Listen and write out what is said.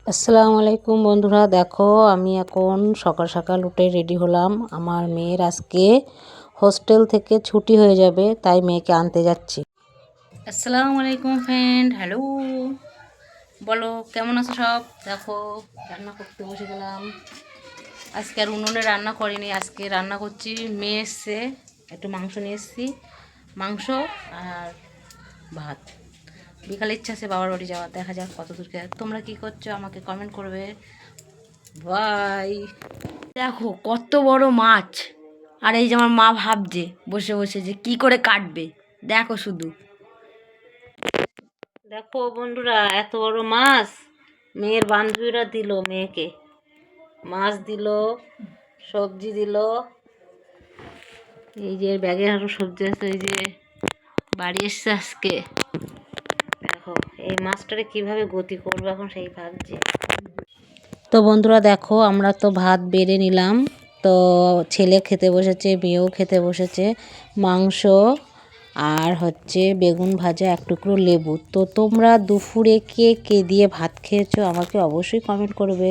আসসালামু আলাইকুম বন্ধুরা, দেখো আমি এখন সকাল সকাল উঠে রেডি হলাম। আমার মেয়ের আজকে হোস্টেল থেকে ছুটি হয়ে যাবে, তাই মেয়েকে আনতে যাচ্ছি। আসসালামু আলাইকুম ফ্রেন্ড, হ্যালো, বলো কেমন আছো সব? দেখো রান্না করতে বসে গেলাম। আজকে আর উনুনে রান্না করিনি, আজকে রান্না করছি। মেয়ে এসছে, একটু মাংস নিয়ে এসেছি, মাংস আর ভাত। বিকালে ইচ্ছা আছে বাবার বাড়ি যাওয়ার, দেখা যাক কত দূরকে। তোমরা কি করছো আমাকে কমেন্ট করবে। বাই। দেখো কত বড় মাছ, আর এই যে আমার মা ভাবছে বসে বসে যে কি করে কাটবে। দেখো শুধু, দেখো বন্ধুরা, এত বড় মাছ মেয়ের বান্ধবীরা দিল, মেয়েকে মাছ দিল, সবজি দিল। এই যে ব্যাগে আরো সবজি আছে, এই যে বাড়ি এসছে আজকে। দেখো এই মাছটারে কিভাবে গতি করবো এখন সেই ভাবছি। তো বন্ধুরা দেখো, আমরা তো ভাত বেড়ে নিলাম। তো ছেলে খেতে বসেছে, মেয়েও খেতে বসেছে। মাংস আর হচ্ছে বেগুন ভাজা, এক টুকরো লেবু। তো তোমরা দুপুরে কে কে দিয়ে ভাত খেয়েছো আমাকে অবশ্যই কমেন্ট করবে।